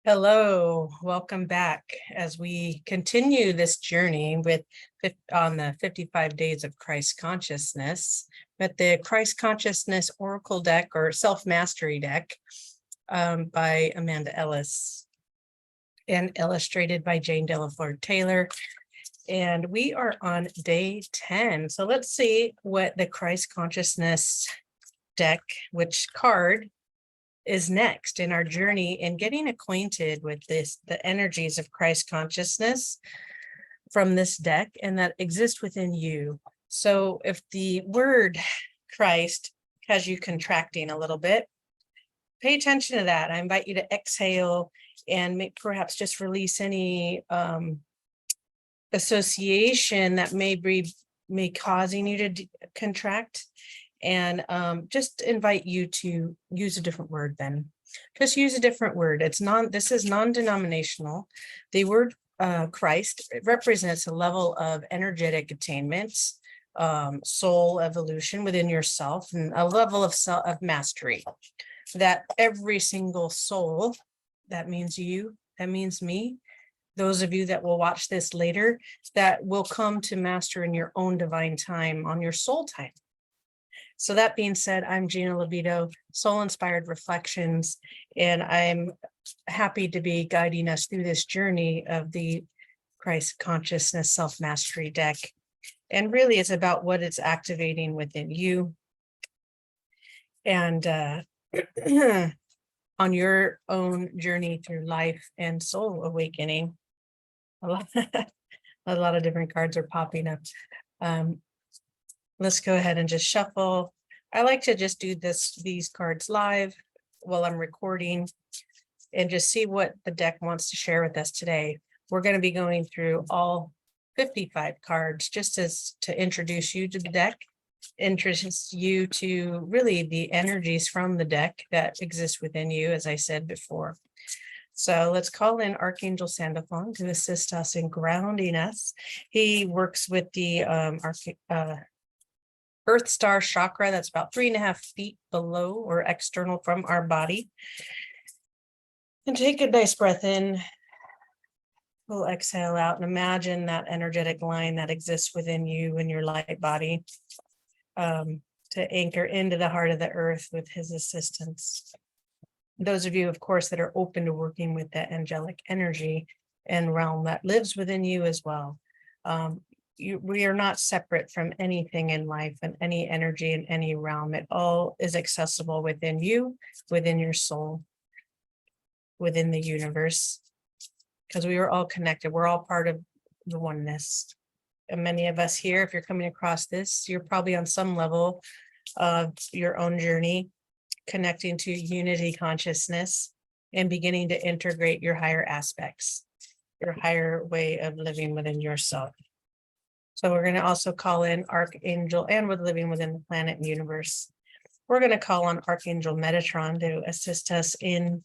Hello, welcome back as we continue this journey on the 55 days of Christ consciousness with the Christ consciousness oracle deck or self-mastery deck by Amanda Ellis and illustrated by Jane Delaford Taylor. And we are on day 10. So let's see what the Christ consciousness deck, which card is next in our journey in getting acquainted with the energies of Christ consciousness from this deck and that exist within you. So if the word Christ has you contracting a little bit, pay attention to that. I invite you to exhale and perhaps just release any association that may causing you to contract. And just invite you to use a different word then. Just use a different word. This is non-denominational. The word Christ, it represents a level of energetic attainment, soul evolution within yourself, and a level of mastery that every single soul, that means you, that means me, those of you that will watch this later, that will come to master in your own divine time, on your soul time. So that being said, I'm Gina Libido, Soul Inspired Reflections, and I'm happy to be guiding us through this journey of the Christ Consciousness Self-Mastery deck. And really it's about what it's activating within you and on your own journey through life and soul awakening. A lot of different cards are popping up. Let's go ahead and just shuffle. I like to just do these cards live while I'm recording and just see what the deck wants to share with us today. We're going to be going through all 55 cards just to introduce you to the deck, introduce you to really the energies from the deck that exist within you, as I said before. So let's call in Archangel Sandalphon to assist us in grounding us. He works with the Earth Star chakra that's about 3.5 feet below or external from our body. And take a nice breath in. We'll exhale out and imagine that energetic line that exists within you and your light body to anchor into the heart of the earth with his assistance. Those of you, of course, that are open to working with that angelic energy and realm that lives within you as well. We are not separate from anything in life and any energy in any realm. It all is accessible within you, within your soul, within the universe, because we are all connected. We're all part of the oneness. And many of us here, if you're coming across this, you're probably on some level of your own journey, connecting to unity consciousness and beginning to integrate your higher aspects, your higher way of living within yourself. So we're going to also call in Archangel, and with living within the planet and universe, we're going to call on Archangel Metatron to assist us in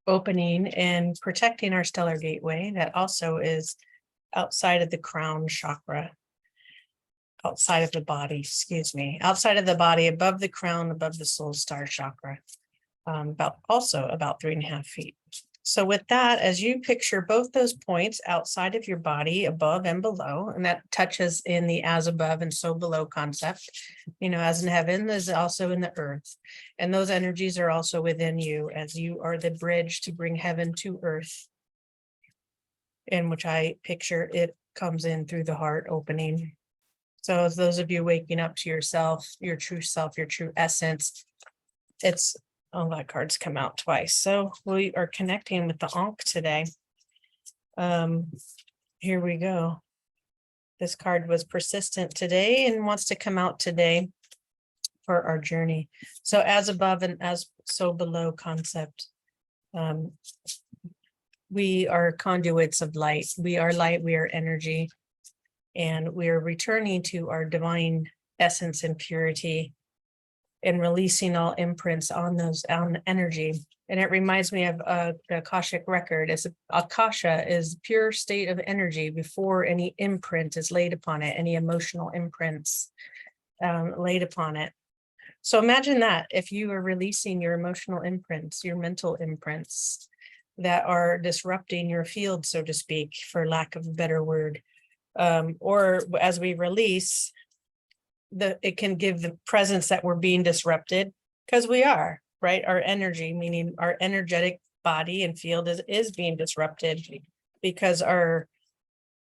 opening and protecting our stellar gateway that also is outside of the crown chakra, outside of the body, outside of the body, above the crown, above the soul star chakra, about 3.5 feet. So with that, as you picture both those points outside of your body, above and below, and that touches in the as above and so below concept, as in heaven is also in the earth. And those energies are also within you as you are the bridge to bring heaven to earth, in which I picture it comes in through the heart opening. So as those of you waking up to yourself, your true essence, that card's come out twice. So we are connecting with the Ankh today. Here we go. This card was persistent today and wants to come out today for our journey. So as above and as so below concept. We are conduits of light. We are light, we are energy, and we are returning to our divine essence and purity and releasing all imprints on energy. And it reminds me of the Akashic record. Akasha is pure state of energy before any imprint is laid upon it, any emotional imprints laid upon it. So imagine that if you are releasing your emotional imprints, your mental imprints, that are disrupting your field, so to speak, for lack of a better word. Or as we release, it can give the presence that we're being disrupted, because we are, right? Our energy, meaning our energetic body and field is being disrupted, because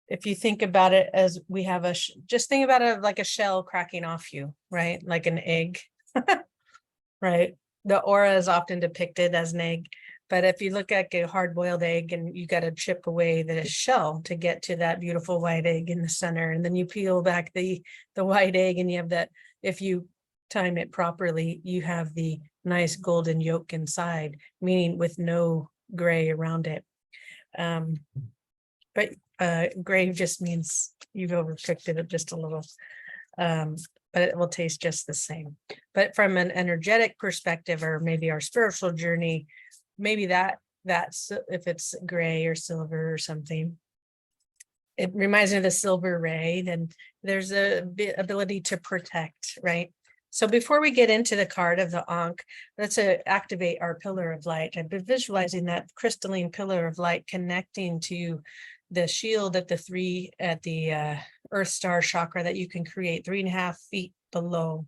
if you think about it as we have just think about it like a shell cracking off you, right? Like an egg, right? The aura is often depicted as an egg, but if you look at a hard-boiled egg and you got to chip away the shell to get to that beautiful white egg in the center, and then you peel back the white egg, and you have that, if you time it properly, you have the nice golden yolk inside, meaning with no gray around it. But gray just means you've overcooked it just a little, but it will taste just the same. But from an energetic perspective, or maybe our spiritual journey, maybe that's if it's gray or silver or something, it reminds me of the silver ray, then there's a ability to protect, right? So before we get into the card of the Ankh, let's activate our pillar of light. I've been visualizing that crystalline pillar of light connecting to the shield at the Earth Star chakra that you can create 3.5 feet below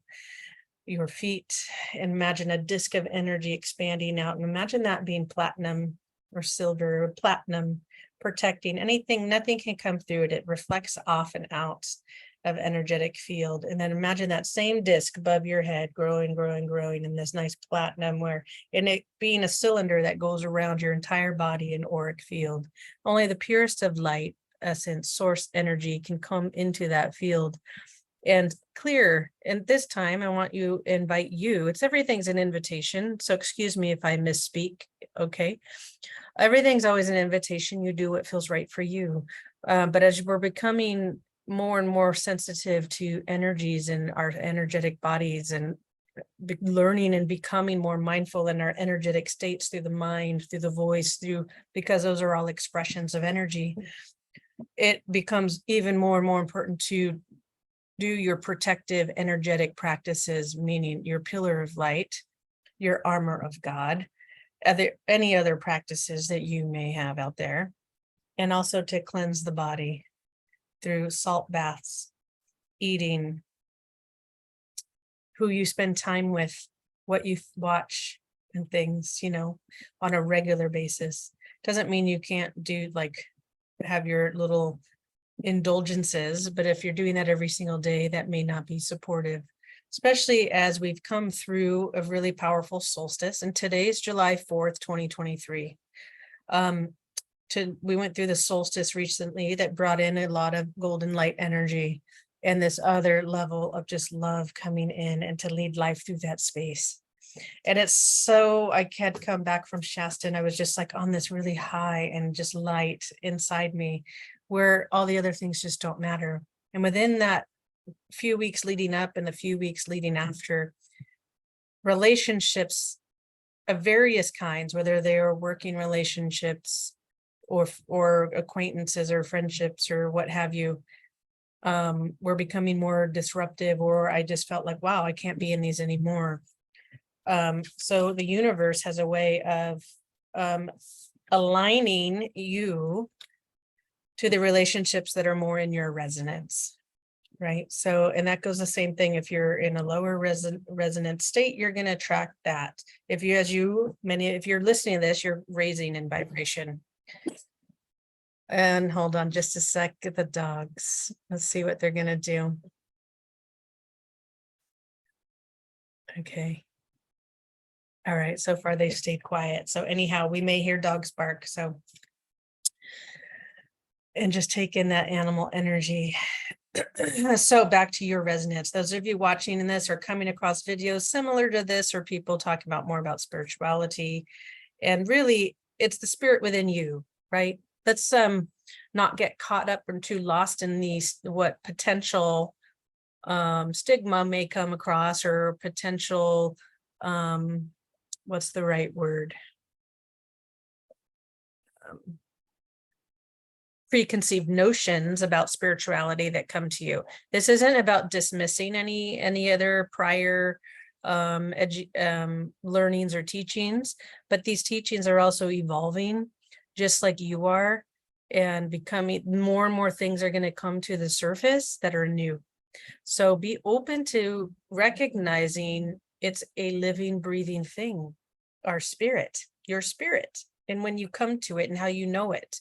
your feet. And imagine a disc of energy expanding out, and imagine that being platinum or silver or platinum, protecting anything, nothing can come through it. It reflects off and out of energetic field. And then imagine that same disc above your head growing in this nice platinum, and it being a cylinder that goes around your entire body in auric field. Only the purest of light, essence, source energy can come into that field and clear. And this time I want to invite you, everything's an invitation, so excuse me if I misspeak, okay? Everything's always an invitation. You do what feels right for you. But as we're becoming more and more sensitive to energies in our energetic bodies, and learning and becoming more mindful in our energetic states through the mind, through the voice, because those are all expressions of energy, it becomes even more and more important to do your protective energetic practices, meaning your pillar of light, your armor of God, any other practices that you may have out there, and also to cleanse the body through salt baths, eating, who you spend time with, what you watch and things, on a regular basis. Doesn't mean you can't have your little indulgences, but if you're doing that every single day, that may not be supportive, especially as we've come through a really powerful solstice. And today's July 4th, 2023. We went through the solstice recently that brought in a lot of golden light energy and this other level of just love coming in, and to lead life through that space. And I had come back from Shasta, and I was just like on this really high and just light inside me, where all the other things just don't matter. And within that few weeks leading up and the few weeks leading after, relationships of various kinds, whether they are working relationships or acquaintances or friendships or what have you, were becoming more disruptive, or I just felt like, wow, I can't be in these anymore. So the universe has a way of aligning you to the relationships that are more in your resonance, right? So, and that goes the same thing. If you're in a lower resonance state, you're going to attract that. If you're listening to this, you're raising in vibration. And hold on just a sec, the dogs. Let's see what they're going to do. Okay. All right, so far they've stayed quiet. So anyhow, we may hear dogs bark. And just take in that animal energy. So back to your resonance. Those of you watching this or coming across videos similar to this, or people talking more about spirituality, and really it's the spirit within you, right? Let's not get caught up and too lost in what potential stigma may come across, or potential what's the right word? Preconceived notions about spirituality that come to you. This isn't about dismissing any other prior learnings or teachings, but these teachings are also evolving just like you are, and becoming more and more things are going to come to the surface that are new. So be open to recognizing it's a living, breathing thing, our spirit, your spirit. And when you come to it and how you know it,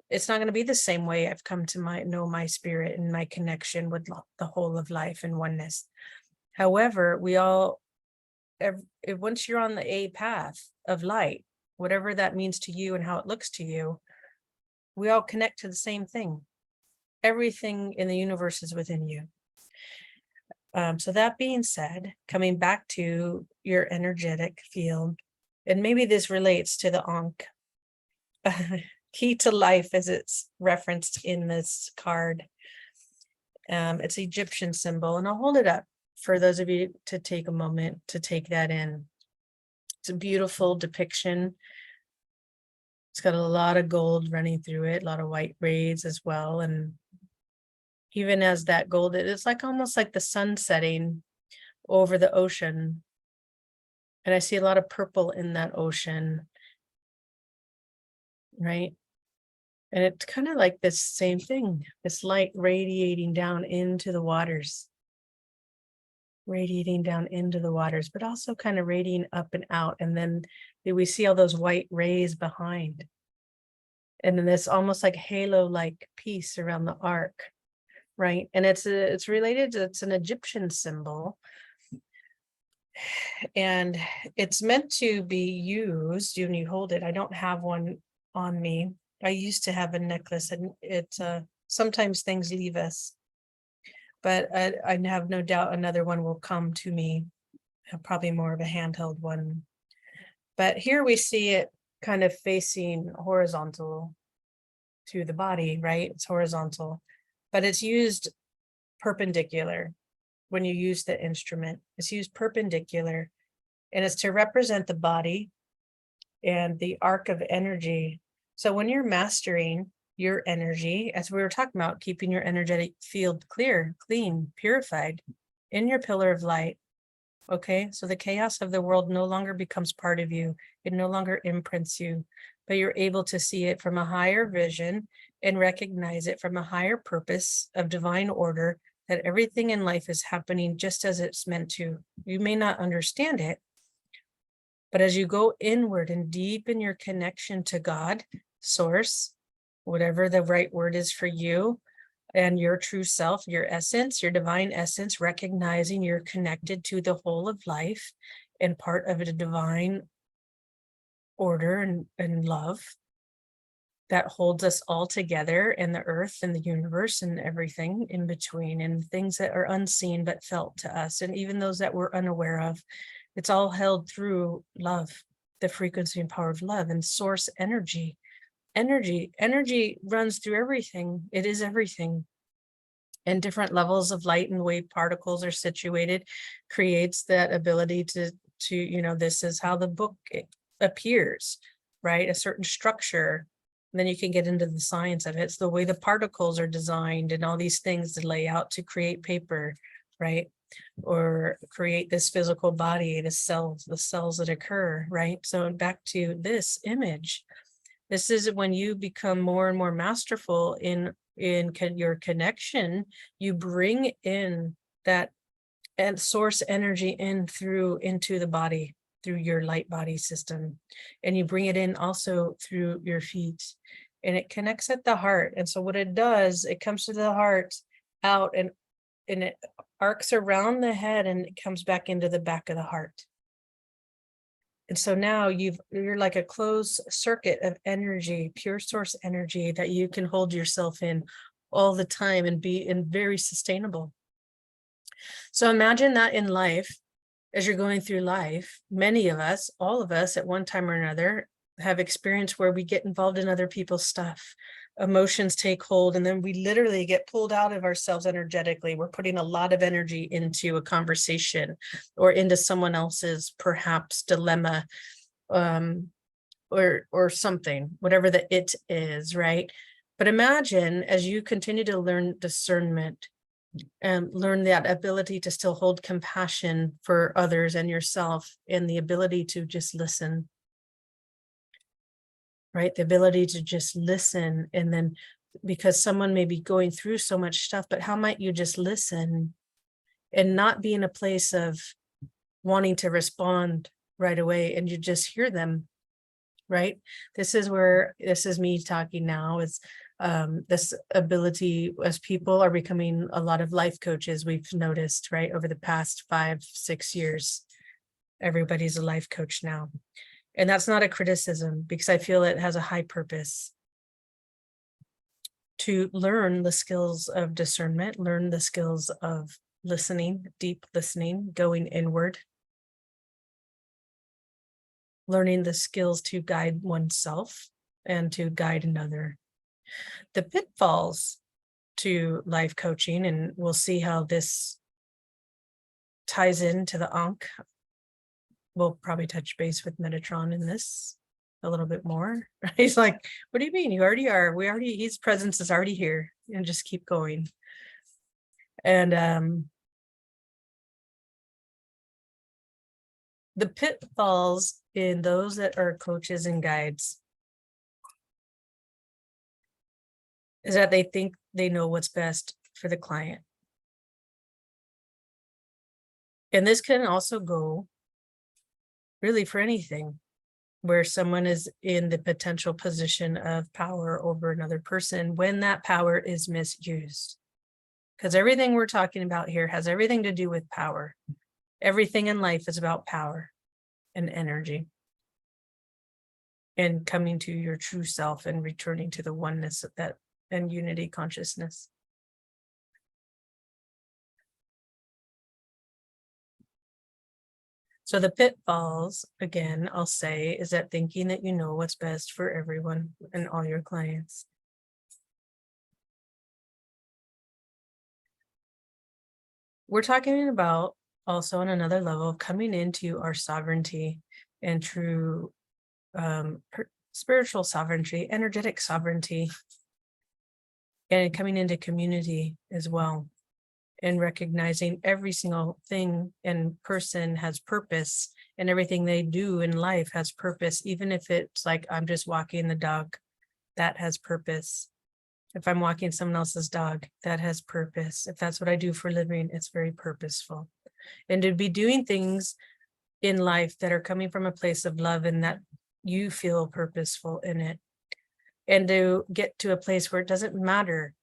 it's not going to be the same way I've come to know my spirit and my connection with the whole of life and oneness. However, we all, once you're on the A path of light, whatever that means to you and how it looks to you, we all connect to the same thing. Everything in the universe is within you. So that being said, coming back to your energetic field, and maybe this relates to the Ankh, key to life as it's referenced in this card. It's an Egyptian symbol, and I'll hold it up for those of you to take a moment to take that in. It's a beautiful depiction. It's got a lot of gold running through it, a lot of white rays as well. And even as that gold, it's like almost like the sun setting over the ocean. And I see a lot of purple in that ocean, right? And it's kind of like this same thing, this light radiating down into the waters, but also kind of radiating up and out. And then we see all those white rays behind. And then this almost like halo-like piece around the ark, right? And it's related to, it's an Egyptian symbol. And it's meant to be used when you hold it. I don't have one on me. I used to have a necklace, and it sometimes things leave us, but I have no doubt another one will come to me, probably more of a handheld one. But here we see it kind of facing horizontal to the body, right? It's horizontal, but it's used perpendicular. When you use the instrument, it's used perpendicular, and it's to represent the body and the arc of energy. So when you're mastering your energy, as we were talking about, keeping your energetic field clear, clean, purified in your pillar of light, okay? So the chaos of the world no longer becomes part of you. It no longer imprints you, but you're able to see it from a higher vision and recognize it from a higher purpose of divine order, that everything in life is happening just as it's meant to. You may not understand it, but as you go inward and deepen your connection to God, source, whatever the right word is for you, and your true self, your essence, your divine essence, recognizing you're connected to the whole of life and part of a divine order and love that holds us all together, in the earth and the universe and everything in between, and things that are unseen but felt to us, and even those that we're unaware of. It's all held through love, the frequency and power of love, and source energy. Energy runs through everything. It is everything. And different levels of light and wave particles are situated, creates that ability to this is how the book appears, right? A certain structure. And then you can get into the science of it. It's the way the particles are designed and all these things to lay out to create paper, right? Or create this physical body, the cells that occur, right? So back to this image. This is when you become more and more masterful in your connection. You bring in that and source energy into the body through your light body system, and you bring it in also through your feet, and it connects at the heart. And so what it does, it comes to the heart out, and it arcs around the head, and it comes back into the back of the heart. And so now you're like a closed circuit of energy, pure source energy, that you can hold yourself in all the time and be very sustainable. So imagine that in life, as you're going through life, many of us, all of us at one time or another, have experienced where we get involved in other people's stuff. Emotions take hold, and then we literally get pulled out of ourselves energetically. We're putting a lot of energy into a conversation or into someone else's perhaps dilemma, or something, whatever the it is, right? But imagine as you continue to learn discernment, and learn that ability to still hold compassion for others and yourself, and the ability to just listen, right? The ability to just listen. And then, because someone may be going through so much stuff, but how might you just listen and not be in a place of wanting to respond right away, and you just hear them, right? This is me talking now, is this ability, as people are becoming a lot of life coaches, we've noticed, right, over the past 5-6 years, everybody's a life coach now. And that's not a criticism, because I feel it has a high purpose to learn the skills of discernment, learn the skills of listening, deep listening, going inward, learning the skills to guide oneself and to guide another. The pitfalls to life coaching, and we'll see how this ties into the Ankh. We'll probably touch base with Metatron in this a little bit more. He's like, what do you mean? You already are. His presence is already here, and just keep going. And the pitfalls in those that are coaches and guides is that they think they know what's best for the client. And this can also go really for anything where someone is in the potential position of power over another person, when that power is misused. Because everything we're talking about here has everything to do with power. Everything in life is about power and energy, and coming to your true self and returning to the oneness of that and unity consciousness. So the pitfalls, again, I'll say, is that thinking that you know what's best for everyone and all your clients. We're talking about also on another level, coming into our sovereignty and true spiritual sovereignty, energetic sovereignty, and coming into community as well, and recognizing every single thing and person has purpose, and everything they do in life has purpose. Even if it's like, I'm just walking the dog, that has purpose. If I'm walking someone else's dog, that has purpose. If that's what I do for a living, it's very purposeful. And to be doing things in life that are coming from a place of love, and that you feel purposeful in it, and to get to a place where it doesn't matter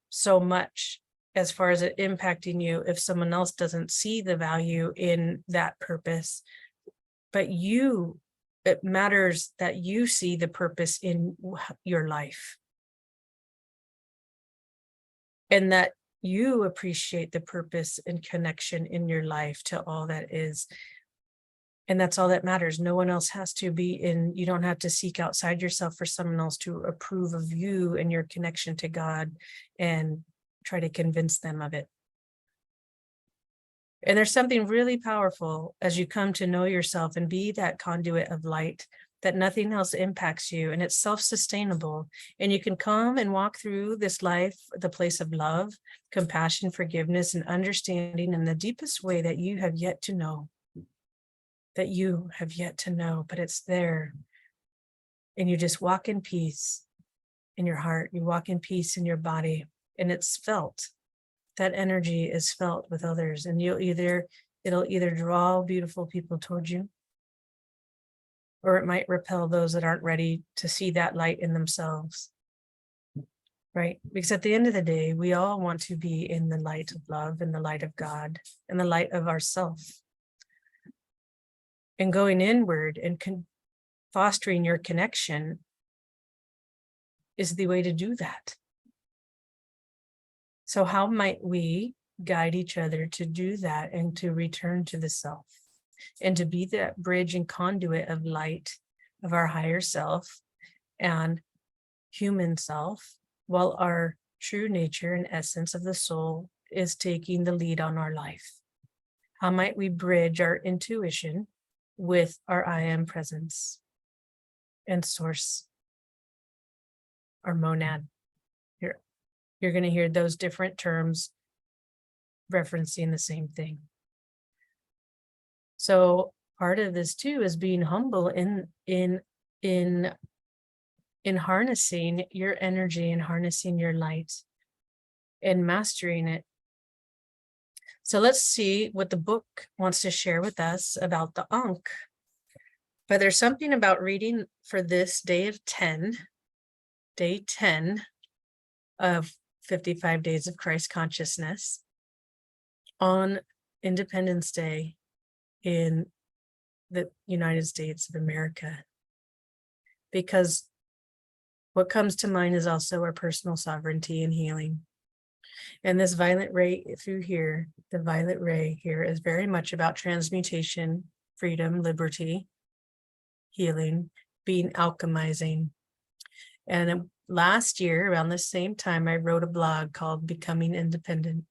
so much as far as it impacting you if someone else doesn't see the value in that purpose, but it matters that you see the purpose in your life, and that you appreciate the purpose and connection in your life to all that is. And that's all that matters. No one else has to be in, you don't have to seek outside yourself for someone else to approve of you and your connection to God and try to convince them of it. And there's something really powerful as you come to know yourself and be that conduit of light, that nothing else impacts you, and it's self-sustainable. And you can come and walk through this life, the place of love, compassion, forgiveness, and understanding in the deepest way that you have yet to know. But it's there. And you just walk in peace in your heart, you walk in peace in your body, and it's felt. That energy is felt with others, and it'll either draw beautiful people towards you, or it might repel those that aren't ready to see that light in themselves. Right? Because at the end of the day, we all want to be in the light of love and the light of God and the light of ourself. And going inward and fostering your connection is the way to do that. So how might we guide each other to do that and to return to the self and to be that bridge and conduit of light of our higher self and human self, while our true nature and essence of the soul is taking the lead on our life? How might we bridge our intuition with our I am presence and source, our monad? You're going to hear those different terms referencing the same thing. So part of this too is being humble in harnessing your energy and harnessing your light and mastering it. So let's see what the book wants to share with us about the Ankh. But there's something about reading for this day 10 of 55 Days of Christ Consciousness on Independence Day in the United States of America. Because what comes to mind is also our personal sovereignty and healing. And this violet ray through here, the violet ray here is very much about transmutation, freedom, liberty, healing, being alchemizing. And last year, around the same time, I wrote a blog called Becoming Independent.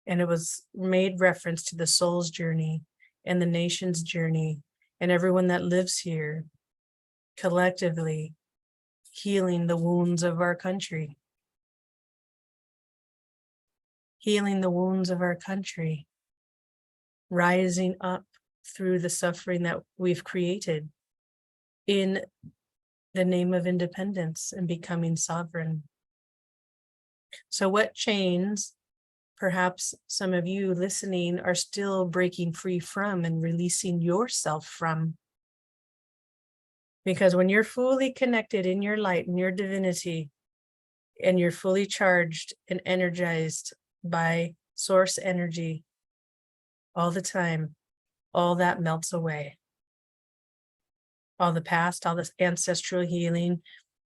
And it was made reference to the soul's journey and the nation's journey and everyone that lives here collectively healing the wounds of our country. Healing the wounds of our country, rising up through the suffering that we've created in the name of independence and becoming sovereign. So what chains perhaps some of you listening are still breaking free from and releasing yourself from? Because when you're fully connected in your light and your divinity, and you're fully charged and energized by source energy all the time, all that melts away. All the past, all this ancestral healing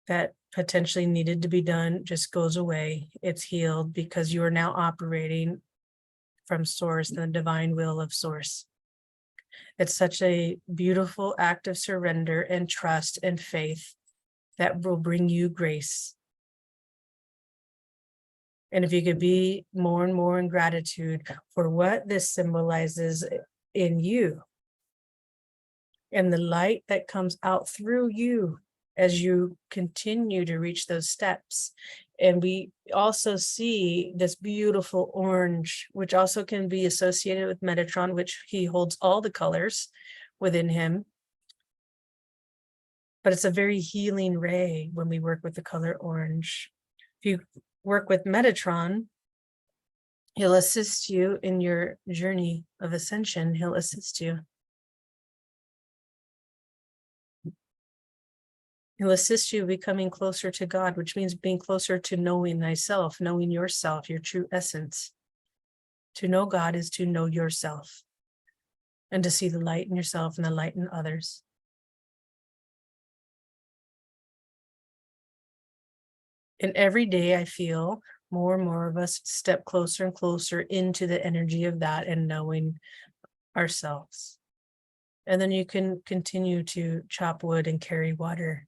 that potentially needed to be done just goes away. It's healed because you are now operating from source, the divine will of source. It's such a beautiful act of surrender and trust and faith that will bring you grace. And if you could be more and more in gratitude for what this symbolizes in you and the light that comes out through you as you continue to reach those steps. And we also see this beautiful orange, which also can be associated with Metatron, which he holds all the colors within him. But it's a very healing ray when we work with the color orange. If you work with Metatron, he'll assist you in your journey of ascension. He'll assist you. He'll assist you becoming closer to God, which means being closer to knowing thyself, knowing yourself, your true essence. To know God is to know yourself and to see the light in yourself and the light in others. And every day I feel more and more of us step closer and closer into the energy of that and knowing ourselves. And then you can continue to chop wood and carry water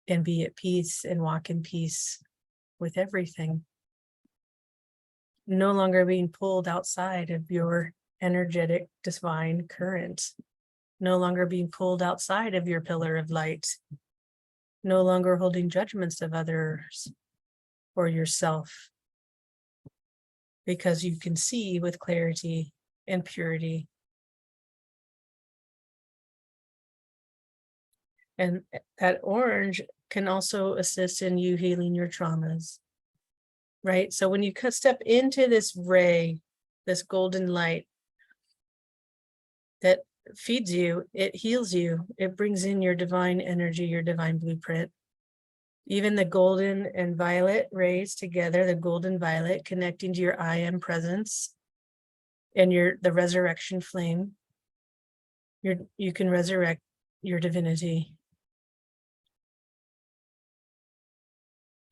and be at peace and walk in peace with everything. No longer being pulled outside of your energetic divine current. No longer being pulled outside of your pillar of light. No longer holding judgments of others or yourself. Because you can see with clarity and purity. And that orange can also assist in you healing your traumas, right? So when you step into this ray, this golden light that feeds you, it heals you, it brings in your divine energy, your divine blueprint. Even the golden and violet rays together, the golden violet connecting to your I am presence and the resurrection flame, you can resurrect your divinity.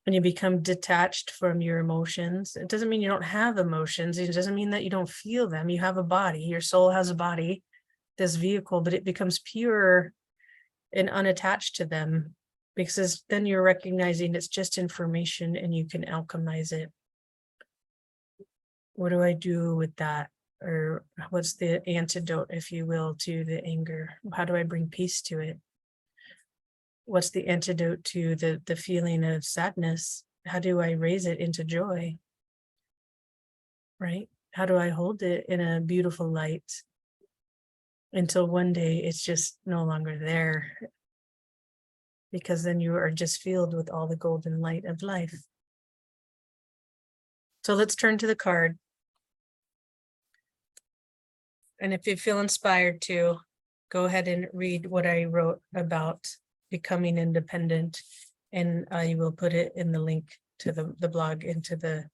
When you become detached from your emotions, it doesn't mean you don't have emotions. It doesn't mean that you don't feel them. You have a body. Your soul has a body, this vehicle, but it becomes pure and unattached to them because then you're recognizing it's just information and you can alchemize it. What do I do with that? Or what's the antidote, if you will, to the anger? How do I bring peace to it? What's the antidote to the feeling of sadness? How do I raise it into joy? right? How do I hold it in a beautiful light until one day it's just no longer there? Because then you are just filled with all the golden light of life. So let's turn to the card. And if you feel inspired to, go ahead and read what I wrote about becoming independent. And I will put it in the link to the blog, into the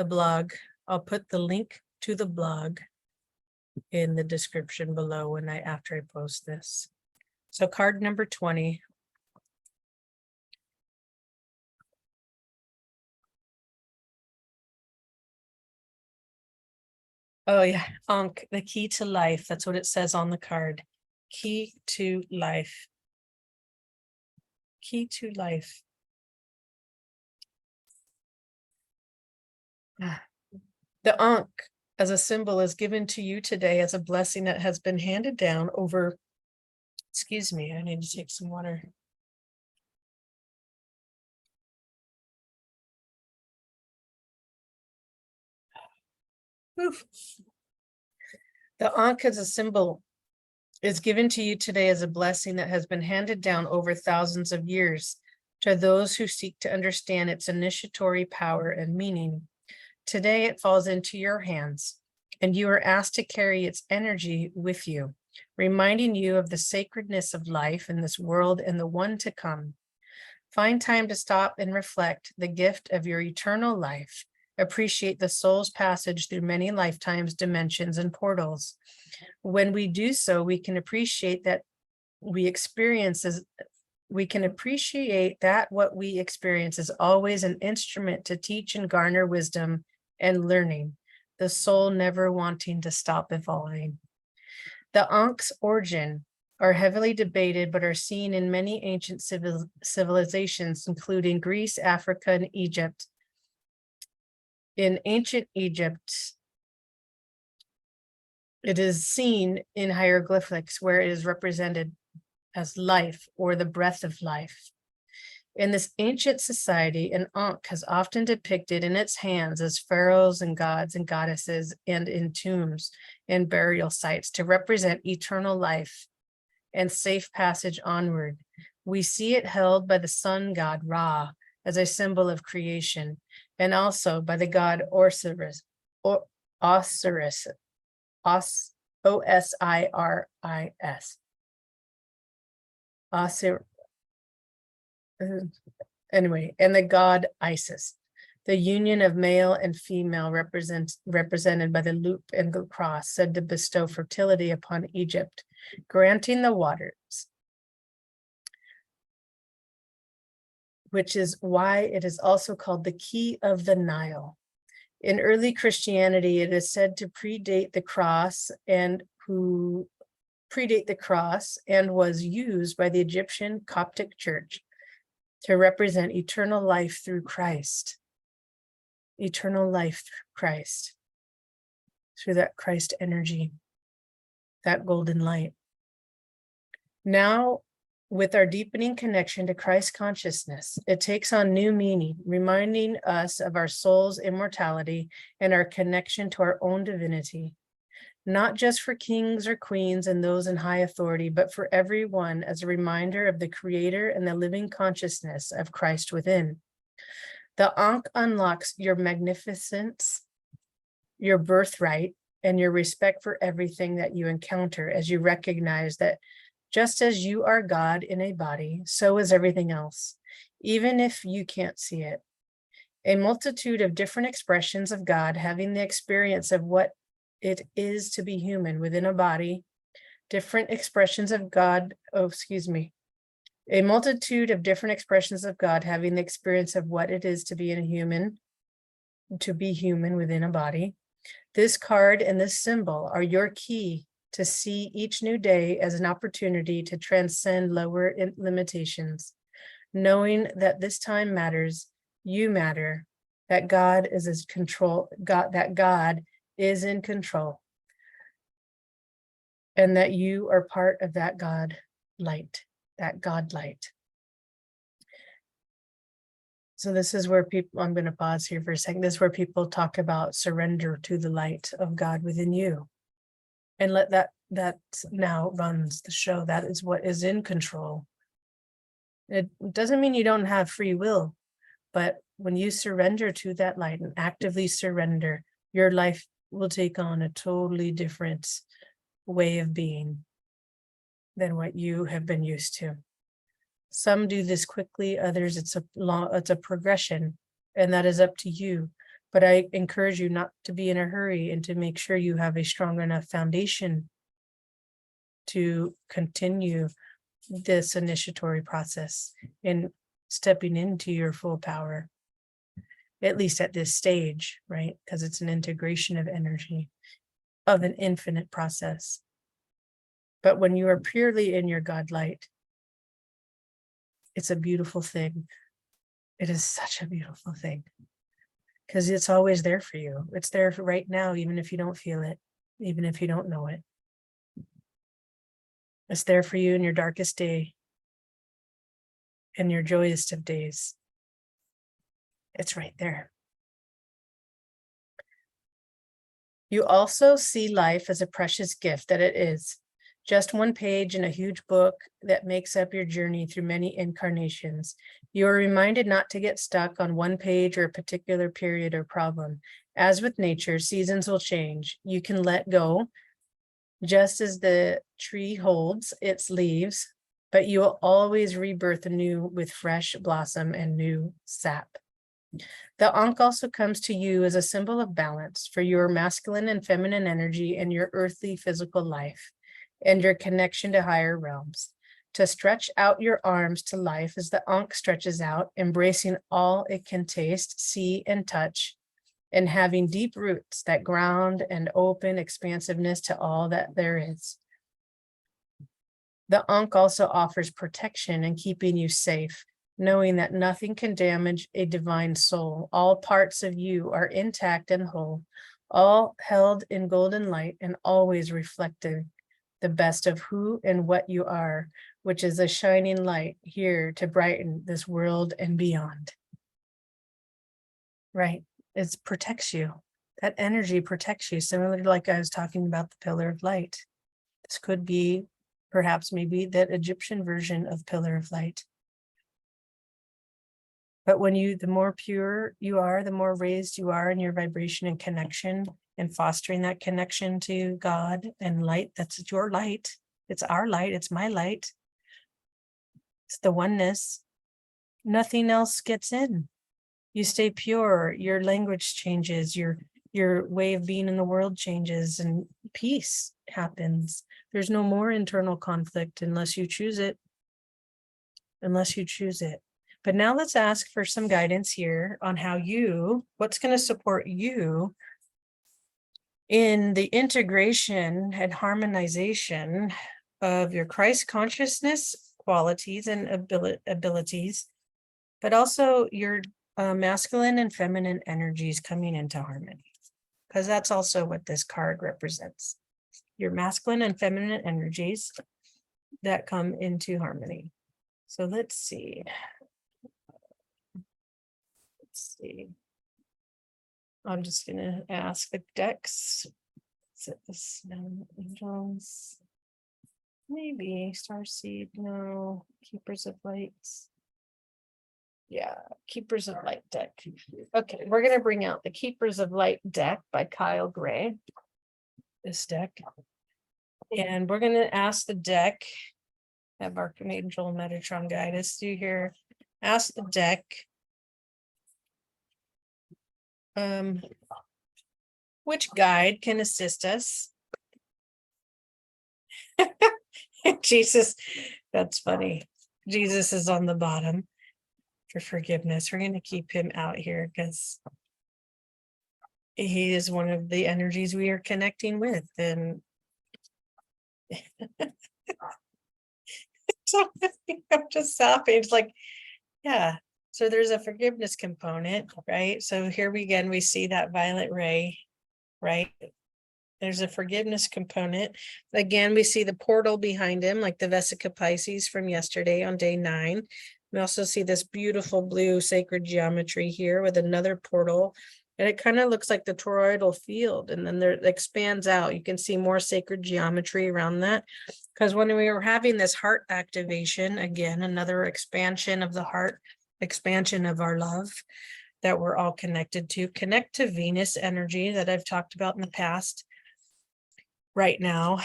blog. I'll put the link to the blog in the description below after I post this. So card number 20. Oh yeah, Ankh, the key to life. That's what it says on the card. Key to life. Key to life. The Ankh as a symbol is given to you today as a blessing that has been handed down over, excuse me, I need to take some water. Oof. The Ankh as a symbol is given to you today as a blessing that has been handed down over thousands of years to those who seek to understand its initiatory power and meaning. Today it falls into your hands, and you are asked to carry its energy with you, reminding you of the sacredness of life in this world and the one to come. Find time to stop and reflect the gift of your eternal life. Appreciate the soul's passage through many lifetimes, dimensions, and portals. When we do so, we can appreciate that what we experience is always an instrument to teach and garner wisdom and learning, the soul never wanting to stop evolving. The Ankh's origin are heavily debated, but are seen in many ancient civilizations, including Greece, Africa, and Egypt. In ancient Egypt, it is seen in hieroglyphics where it is represented as life or the breath of life. In this ancient society, an Ankh is often depicted in its hands as pharaohs and gods and goddesses, and in tombs and burial sites to represent eternal life and safe passage onward. We see it held by the sun god Ra as a symbol of creation, and also by the god Osiris, Osiris, O-S-I-R-I-S. Anyway, and the god Isis, the union of male and female represented by the loop and the cross, said to bestow fertility upon Egypt, granting the waters, which is why it is also called the key of the Nile. In early Christianity, it is said to predate the cross and was used by the Egyptian Coptic Church to represent eternal life through Christ. Eternal life through Christ. Through that Christ energy, that golden light. Now, with our deepening connection to Christ consciousness, it takes on new meaning, reminding us of our soul's immortality and our connection to our own divinity. Not just for kings or queens and those in high authority, but for everyone as a reminder of the creator and the living consciousness of Christ within. The Ankh unlocks your magnificence, your birthright, and your respect for everything that you encounter as you recognize that just as you are God in a body, so is everything else, even if you can't see it. A multitude of different expressions of God having the experience of what it is to be human within a body, different expressions of God, a multitude of different expressions of God having the experience of what it is to be human within a body. This card and this symbol are your key to see each new day as an opportunity to transcend lower limitations, knowing that this time matters, you matter, that God is in control, and that you are part of that God light, So this is where people, I'm going to pause here for a second. This is where people talk about surrender to the light of God within you. And let that now runs the show. That is what is in control. It doesn't mean you don't have free will, but when you surrender to that light and actively surrender, your life will take on a totally different way of being than what you have been used to. Some do this quickly, others it's a progression, and that is up to you. But I encourage you not to be in a hurry and to make sure you have a strong enough foundation to continue this initiatory process in stepping into your full power, at least at this stage, right? Because it's an integration of energy of an infinite process. But when you are purely in your God light, it's a beautiful thing. It is such a beautiful thing because it's always there for you. It's there right now, even if you don't feel it, even if you don't know it. It's there for you in your darkest day and your joyous of days. It's right there. You also see life as a precious gift that it is. Just one page in a huge book that makes up your journey through many incarnations. You are reminded not to get stuck on one page or a particular period or problem. As with nature, seasons will change. You can let go, just as the tree holds its leaves, but you will always rebirth anew with fresh blossom and new sap. The Ankh also comes to you as a symbol of balance for your masculine and feminine energy and your earthly physical life and your connection to higher realms. To stretch out your arms to life as the Ankh stretches out, embracing all it can taste, see, and touch, and having deep roots that ground and open expansiveness to all that there is. The Ankh also offers protection and keeping you safe, knowing that nothing can damage a divine soul. All parts of you are intact and whole, all held in golden light and always reflecting the best of who and what you are, which is a shining light here to brighten this world and beyond. Right? It protects you. That energy protects you, similar to like I was talking about the pillar of light. This could be perhaps maybe that Egyptian version of pillar of light. But when the more pure you are, the more raised you are in your vibration and connection and fostering that connection to God and light. That's your light. It's our light. It's my light. It's the oneness. Nothing else gets in. You stay pure. Your language changes. Your way of being in the world changes and peace happens. There's no more internal conflict unless you choose it. Unless you choose it. But now let's ask for some guidance here on what's going to support you in the integration and harmonization of your Christ consciousness qualities and abilities, but also your masculine and feminine energies coming into harmony. Because that's also what this card represents. Your masculine and feminine energies that come into harmony. So let's see. I'm just going to ask the decks. Set this down. Angels. Maybe Starseed. No. Keepers of Lights. Yeah. Keepers of Light deck. Okay. We're going to bring out the Keepers of Light deck by Kyle Gray. This deck. And we're going to ask the deck. Have Archangel Metatron guide us through here. Ask the deck. Which guide can assist us? Jesus, that's funny. Jesus is on the bottom for forgiveness. We're going to keep him out here because he is one of the energies we are connecting with. And so I'm just laughing. It's like, yeah. So there's a forgiveness component, right? So here we see that violet ray, right? There's a forgiveness component. Again, we see the portal behind him, like the Vesica Pisces from yesterday on day 9. We also see this beautiful blue sacred geometry here with another portal. And it kind of looks like the toroidal field, and then there it expands out. You can see more sacred geometry around that. Because when we were having this heart activation, again, another expansion of the heart, expansion of our love that we're all connected to. Connect to Venus energy that I've talked about in the past. Right now,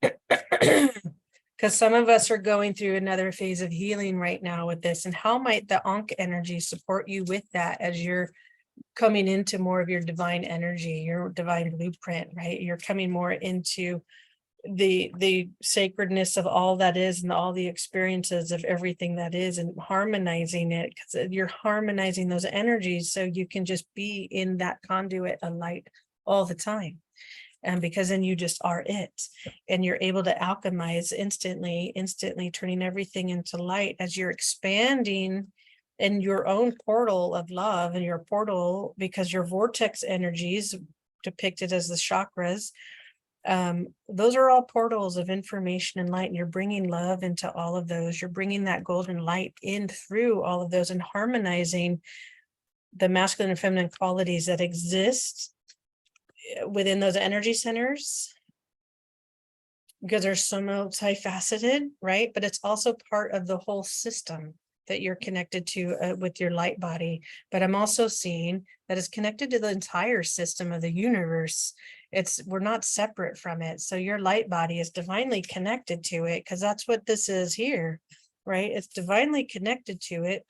because some of us are going through another phase of healing right now with this. And how might the Ankh energy support you with that as you're coming into more of your divine energy, your divine blueprint, right? You're coming more into the sacredness of all that is and all the experiences of everything that is, and harmonizing it, because you're harmonizing those energies so you can just be in that conduit of light all the time. And because then you just are it, and you're able to alchemize instantly turning everything into light as you're expanding in your own portal of love, and your portal, because your vortex energies depicted as the chakras, those are all portals of information and light, and you're bringing love into all of those. You're bringing that golden light in through all of those and harmonizing the masculine and feminine qualities that exist within those energy centers, because they're so multifaceted, right? But it's also part of the whole system that you're connected to with your light body. But I'm also seeing that it's connected to the entire system of the universe. We're not separate from it. So your light body is divinely connected to it, because that's what this is here, right? It's divinely connected to it.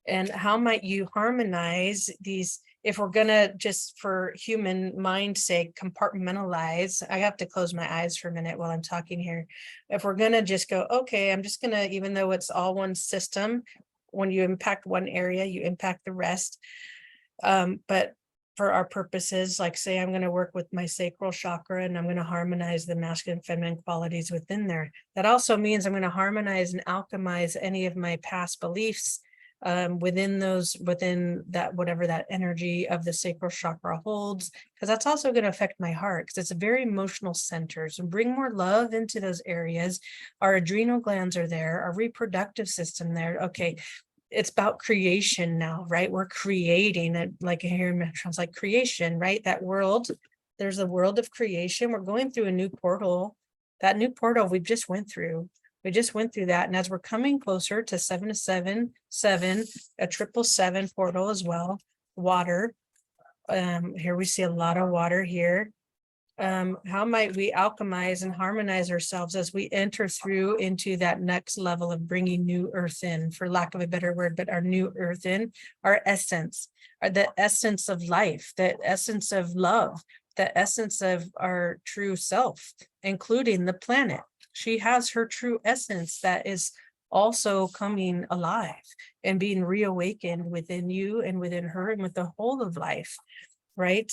And how might you harmonize these? If we're gonna, just for human mind's sake, compartmentalize, I have to close my eyes for a minute while I'm talking here. If we're gonna just go, okay, I'm just gonna, even though it's all one system, when you impact one area, you impact the rest. But for our purposes, like say, I'm gonna work with my sacral chakra and I'm gonna harmonize the masculine and feminine qualities within there. That also means I'm gonna harmonize and alchemize any of my past beliefs within that, whatever that energy of the sacral chakra holds, because that's also going to affect my heart, because it's a very emotional center. So bring more love into those areas. Our adrenal glands are there, our reproductive system there. Okay, it's about creation now, right? We're creating it, like here in Metrons, like creation, right? That world, there's a world of creation. We're going through a new portal. That new portal we just went through. We just went through that. And as we're coming closer to 7-7-7, a 777 portal as well, water. Here we see a lot of water here. How might we alchemize and harmonize ourselves as we enter through into that next level of bringing new earth in, for lack of a better word, but our new earth in, our essence, the essence of life, the essence of love, the essence of our true self, including the planet. She has her true essence that is also coming alive and being reawakened within you and within her and with the whole of life, right?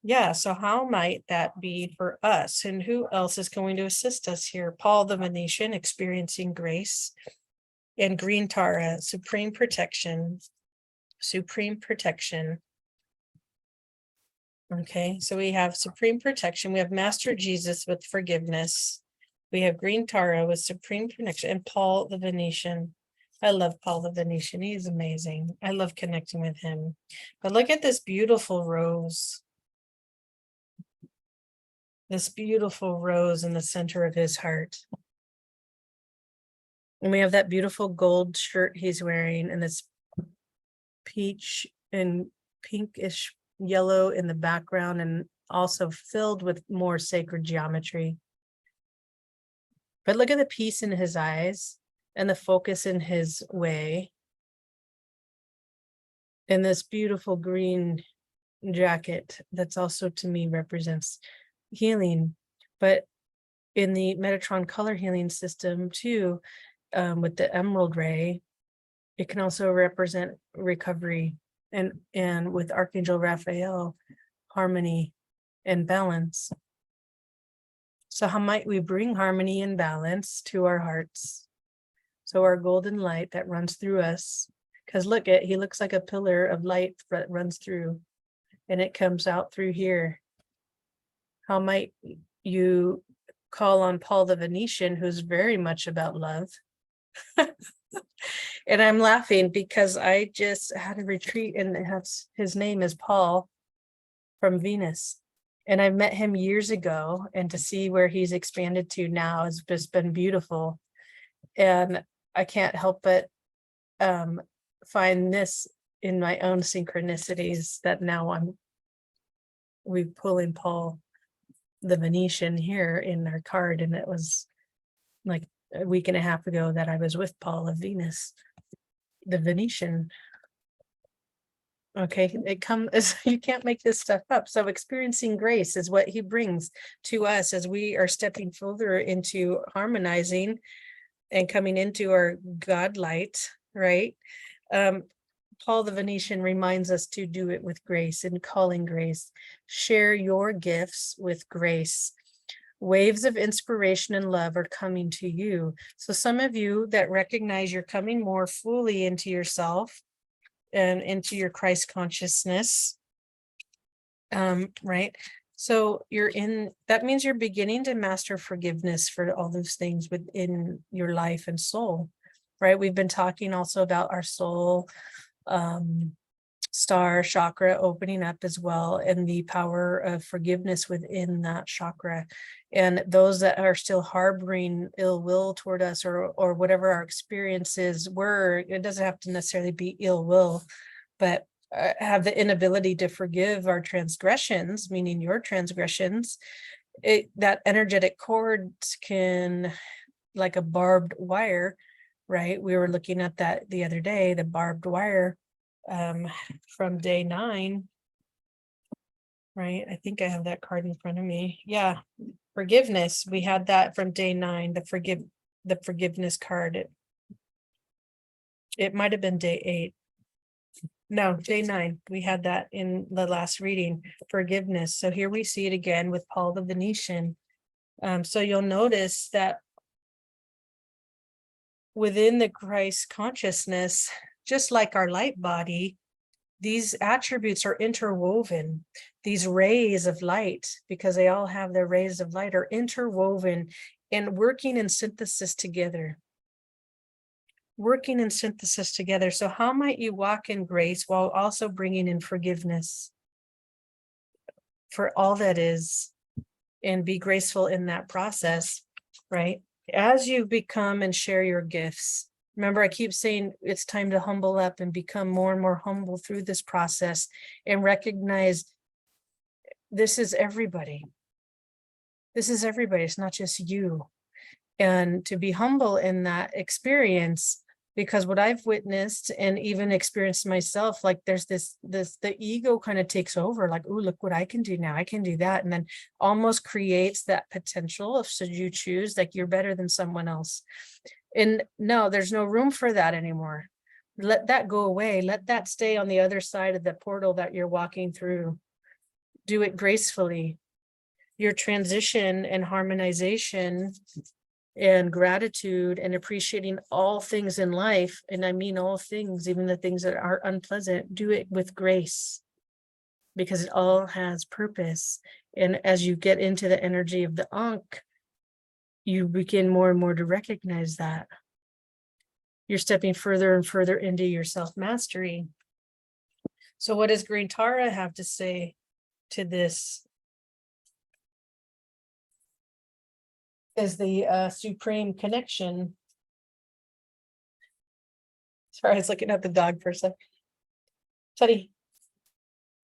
Yeah, so how might that be for us? And who else is going to assist us here? Paul the Venetian, experiencing grace, and Green Tara, supreme protection, supreme protection. Okay, so we have supreme protection. We have Master Jesus with forgiveness. We have Green Tara with supreme protection, and Paul the Venetian. I love Paul the Venetian. He's amazing. I love connecting with him. But look at this beautiful rose. This beautiful rose in the center of his heart. And we have that beautiful gold shirt he's wearing, and this peach and pinkish yellow in the background, and also filled with more sacred geometry. But look at the peace in his eyes and the focus in his way. And this beautiful green jacket that's also, to me, represents healing. But in the Metatron color healing system too, with the emerald ray, it can also represent recovery, and with Archangel Raphael, harmony and balance. So how might we bring harmony and balance to our hearts? So our golden light that runs through us, because look at, he looks like a pillar of light that runs through, and it comes out through here. How might you call on Paul the Venetian, who's very much about love. And I'm laughing because I just had a retreat and his name is Paul from Venus. And I met him years ago, and to see where he's expanded to now has just been beautiful. And I can't help but find this in my own synchronicities, that now we pulling Paul the Venetian here in our card. And it was like a week and a half ago that I was with Paul of Venus, the Venetian. Okay, it comes, you can't make this stuff up. So experiencing grace is what he brings to us as we are stepping further into harmonizing and coming into our God light, right? Paul the Venetian reminds us to do it with grace and calling grace. Share your gifts with grace. Waves of inspiration and love are coming to you. So some of you that recognize you're coming more fully into yourself and into your Christ consciousness, right? So that means you're beginning to master forgiveness for all those things within your life and soul, right? We've been talking also about our soul, star chakra opening up as well, and the power of forgiveness within that chakra. And those that are still harboring ill will toward us, or whatever our experiences were, it doesn't have to necessarily be ill will, but have the inability to forgive our transgressions, meaning your transgressions, that energetic cord can, like a barbed wire, right? We were looking at that the other day, the barbed wire from day 9, right? I think I have that card in front of me. Yeah, forgiveness. We had that from day 9, the forgiveness card. It might have been day 8. No, day 9. We had that in the last reading, forgiveness. So here we see it again with Paul the Venetian. So you'll notice that within the Christ consciousness, just like our light body, these attributes are interwoven. These rays of light, because they all have their rays of light, are interwoven and working in synthesis together. So how might you walk in grace while also bringing in forgiveness for all that is, and be graceful in that process, right? As you become and share your gifts, remember, I keep saying it's time to humble up and become more and more humble through this process, and recognize this is everybody. It's not just you. And to be humble in that experience, because what I've witnessed and even experienced myself, like there's the ego kind of takes over, like, oh, look what I can do now. I can do that. And then almost creates that potential of, should you choose, like you're better than someone else. And no, there's no room for that anymore. Let that go away. Let that stay on the other side of the portal that you're walking through. Do it gracefully. Your transition and harmonization and gratitude and appreciating all things in life, and I mean all things, even the things that are unpleasant, do it with grace, because it all has purpose. And as you get into the energy of the Ankh, you begin more and more to recognize that you're stepping further and further into your self-mastery. So what does Green Tara have to say to this? Is the supreme connection. Sorry, I was looking at the dog for a sec. Teddy,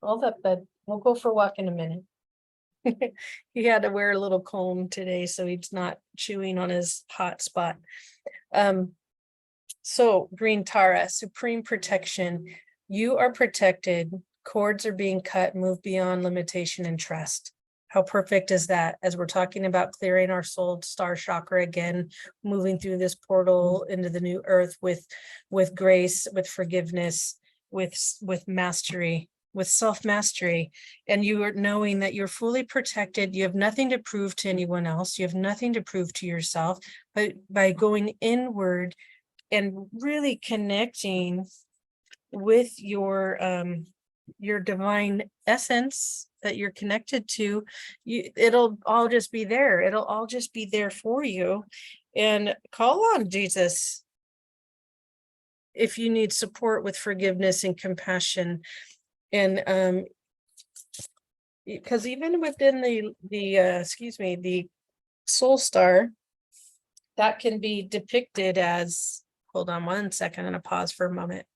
hold up, bud. We'll go for a walk in a minute. He had to wear a little comb today, so he's not chewing on his hot spot. So Green Tara, supreme protection. You are protected. Cords are being cut, move beyond limitation and trust. How perfect is that? As we're talking about clearing our soul star chakra again, moving through this portal into the new earth with grace, with forgiveness, with mastery, with self-mastery. And you are knowing that you're fully protected. You have nothing to prove to anyone else. You have nothing to prove to yourself, but by going inward and really connecting with your divine essence, that you're connected to, it'll all just be there. It'll all just be there for you. And call on Jesus if you need support with forgiveness and compassion. And because even within the soul star, that can be depicted as, hold on one second, I'm gonna pause for a moment.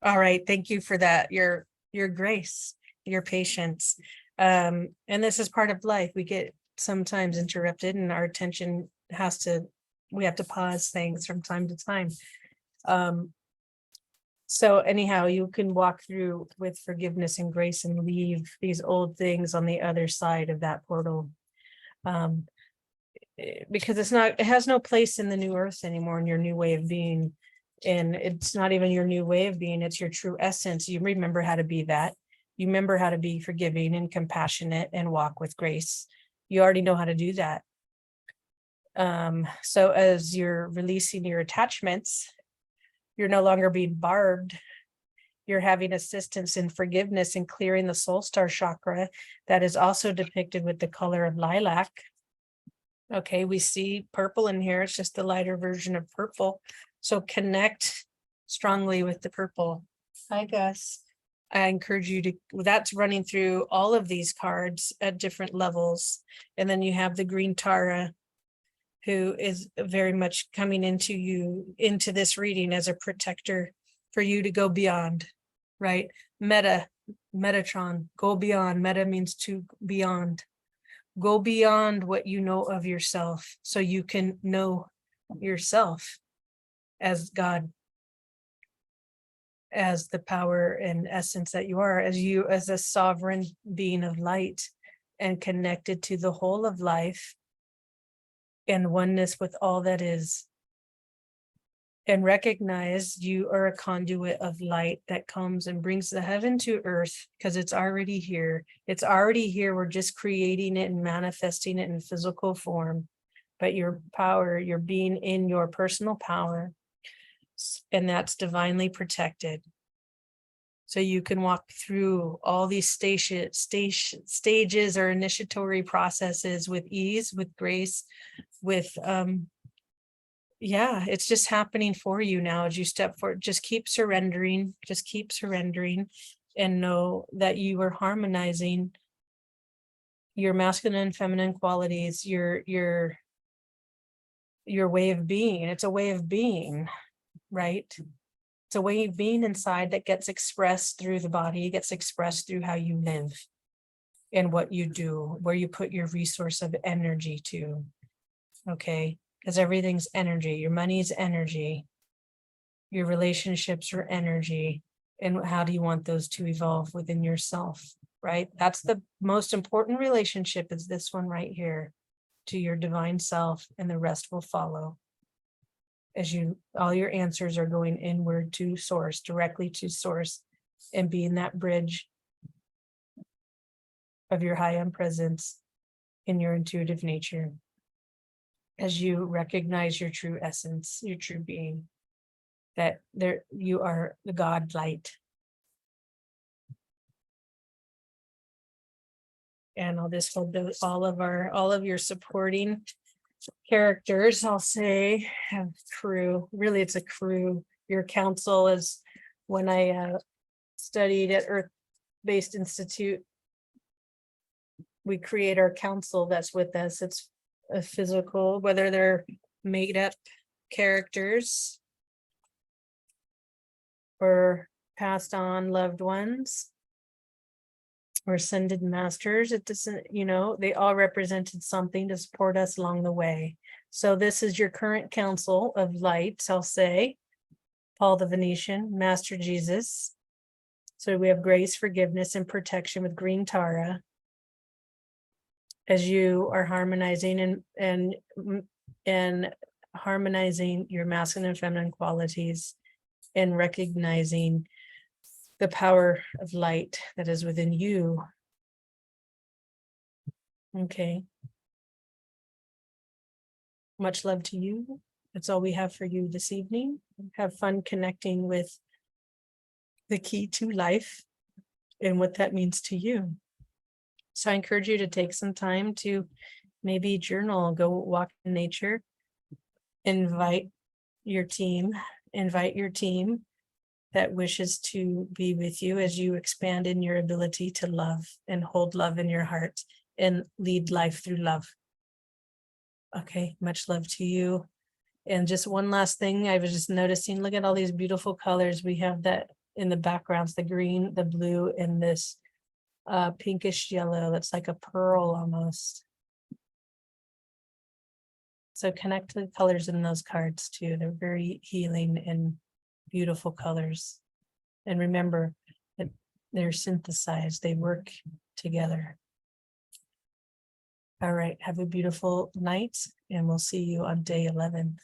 All right, thank you for that. Your grace, your patience. And this is part of life. We get sometimes interrupted and our attention we have to pause things from time to time. So anyhow, you can walk through with forgiveness and grace and leave these old things on the other side of that portal. Because it has no place in the new earth anymore, in your new way of being. And it's not even your new way of being, it's your true essence. You remember how to be that. You remember how to be forgiving and compassionate and walk with grace. You already know how to do that. So as you're releasing your attachments, you're no longer being barbed. You're having assistance in forgiveness and clearing the soul star chakra that is also depicted with the color of lilac. Okay, we see purple in here. It's just the lighter version of purple. So connect strongly with the purple. Hi, Gus. I encourage you to, that's running through all of these cards at different levels. And then you have the green Tara, who is very much coming into this reading as a protector for you to go beyond, right? Metatron, go beyond. Meta means to beyond. Go beyond what you know of yourself so you can know yourself as God, as the power and essence that you are, as a sovereign being of light and connected to the whole of life and oneness with all that is. And recognize you are a conduit of light that comes and brings the heaven to earth, because it's already here. It's already here. We're just creating it and manifesting it in physical form. But your power, your being in your personal power, and that's divinely protected. So you can walk through all these stages or initiatory processes with ease, with grace, with it's just happening for you now as you step forward. Just keep surrendering, and know that you are harmonizing your masculine and feminine qualities, your way of being. It's a way of being, right? It's a way of being inside that gets expressed through the body, gets expressed through how you live and what you do, where you put your resource of energy to. Okay, because everything's energy. Your money's energy. Your relationships are energy. And how do you want those to evolve within yourself, right? That's the most important relationship, is this one right here, to your divine self, and the rest will follow. As all your answers are going inward to source, directly to source, and being that bridge of your high end presence in your intuitive nature. As you recognize your true essence, your true being, that you are the God light. And I'll just hold all of your supporting characters, I'll say, have crew. Really, it's a crew. Your council is, when I studied at Earth-Based Institute, we create our council that's with us. It's a physical, whether they're made up characters or passed on loved ones or ascended masters. It doesn't, they all represented something to support us along the way. So this is your current council of lights, I'll say. Paul the Venetian, Master Jesus. So we have grace, forgiveness, and protection with green Tara. As you are harmonizing and harmonizing your masculine and feminine qualities, and recognizing the power of light that is within you. Okay. Much love to you. That's all we have for you this evening. Have fun connecting with the key to life and what that means to you. So I encourage you to take some time to maybe journal, go walk in nature, invite your team that wishes to be with you as you expand in your ability to love and hold love in your heart and lead life through love. Okay, much love to you. And just one last thing, I was just noticing, look at all these beautiful colors. We have that in the backgrounds, the green, the blue, and this pinkish yellow that's like a pearl almost. So connect to the colors in those cards too. They're very healing and beautiful colors. And remember that they're synthesized, they work together. All right, have a beautiful night, and we'll see you on day 11.